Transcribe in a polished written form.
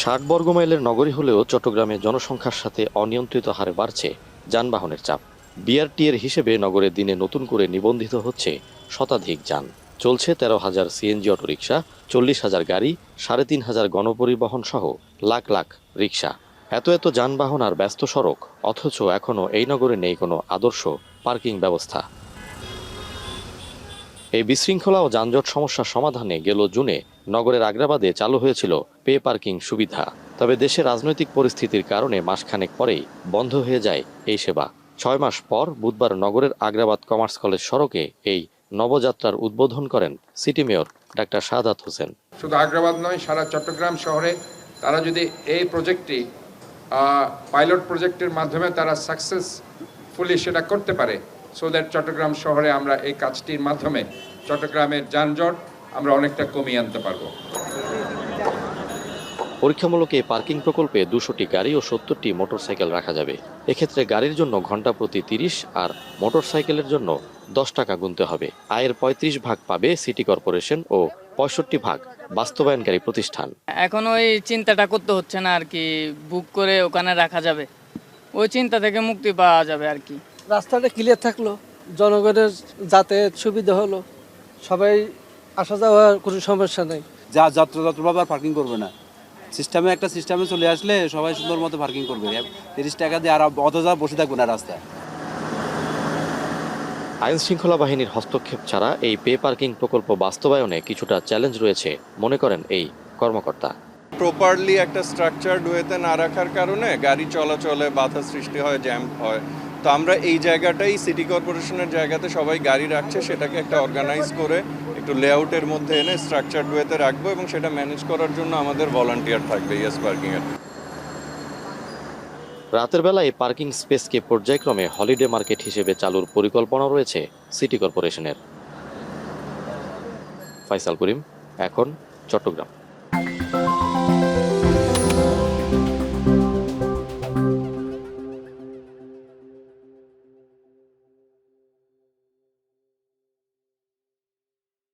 ৬০ বর্গমাইলের নগরী হলেও চট্টগ্রামে জনসংখ্যার সাথে অনিয়ন্ত্রিত হারে বাড়ছে যানবাহনের চাপ। বিআরটি এর হিসেবে নগরে দিনে নতুন করে নিবন্ধিত হচ্ছে শতাধিক যান। চলছে ১৩,০০০ সিএনজি অটোরিকশা, ৪০,০০০ গাড়ি, ৩,৫০০ গণপরিবহন সহ লাখ লাখ রিকশা। এত যানবাহন আর ব্যস্ত সড়ক, অথচ এখনও এই নগরে নেই কোনো আদর্শ পার্কিং ব্যবস্থা। এই বিশৃঙ্খলা ও যানজট সমস্যার সমাধানে গেল জুনে নগরের আগ্রাবাদে চালু হয়েছিল পে পার্কিং সুবিধা। তবে দেশের রাজনৈতিক পরিস্থিতির কারণে মাসখানেক পরেই বন্ধ হয়ে যায় এই সেবা। ৬ মাস পর বুধবার নগরের আগ্রাবাদ কমার্স কলেজ সড়কে এই নবযাত্রার উদ্বোধন করেন city mayor doctor Shahadat Hossain. শুধু আগ্রাবাদ নয়, সারা চট্টগ্রাম শহরে তারা যদি এই প্রজেক্টটি পাইলট প্রজেক্টের মাধ্যমে তারা সাকসেসফুলি সেটা করতে পারে, সো দ্যাট চট্টগ্রাম শহরে আমরা এই কাজটির মাধ্যমে চট্টগ্রামের যানজট আমরা অনেকটা কমিয়ে আনতে পারবো। পরীক্ষামূলক এই পার্কিং প্রকল্পে ২০০টি গাড়ি ও ৭০টি মোটরসাইকেল রাখা যাবে। এক্ষেত্রে গাড়ির জন্য ঘন্টা প্রতি ৩০ আর মোটরসাইকেলের জন্য ১০ টাকা গুনতে হবে। আয়ের ৩৫ ভাগ পাবে সিটি কর্পোরেশন ও ৬৫ ভাগ বাস্তবায়নকারী প্রতিষ্ঠান। এখন ওই চিন্তাটা করতে হচ্ছে না আর কি, বুক করে ওখানে রাখা যাবে, ওই চিন্তা থেকে মুক্তি পাওয়া যাবে আর কি। রাস্তাটা ক্লিয়ার থাকলো, জনগণের যাতায়াত সুবিধা হলো, সবাই আসা যাওয়ার কোনো সমস্যা নেই। যাত্রাভাবে আর পার্কিং করবে না, একটা সিস্টেমে চলে আসলে সবাই সুন্দর মতো পার্কিং করবে। ৩০ টাকা দিয়ে আর অতটা বসে থাকবে না রাস্তায়। আইন শৃঙ্খলা বাহিনীর হস্তক্ষেপ ছাড়া এই পে পার্কিং প্রকল্প বাস্তবায়নে কিছুটা চ্যালেঞ্জ রয়েছে মনে করেন এই কর্মকর্তা। প্রপারলি একটা স্ট্রাকচারড ওয়েতে না রাখার কারণে গাড়ি চলাচলে বাধা সৃষ্টি হয়, জ্যাম হয়। তো আমরা এই জায়গাটাই সিটি কর্পোরেশনের জায়গাতে সবাই গাড়ি রাখছে, সেটাকে একটা অর্গানাইজ করে একটু লেআউটের মধ্যে এনে স্ট্রাকচারড ওয়েতে রাখবো এবং সেটা ম্যানেজ করার জন্য আমাদের ভলান্টিয়ার থাকবে ইয়েস পার্কিংয়ের। রাতের বেলা এই পার্কিং স্পেসকে পর্যায়ক্রমে হলিডে মার্কেট হিসেবে চালুর পরিকল্পনা রয়েছে সিটি কর্পোরেশনের। ফয়সাল করিম, এখন, চট্টগ্রাম।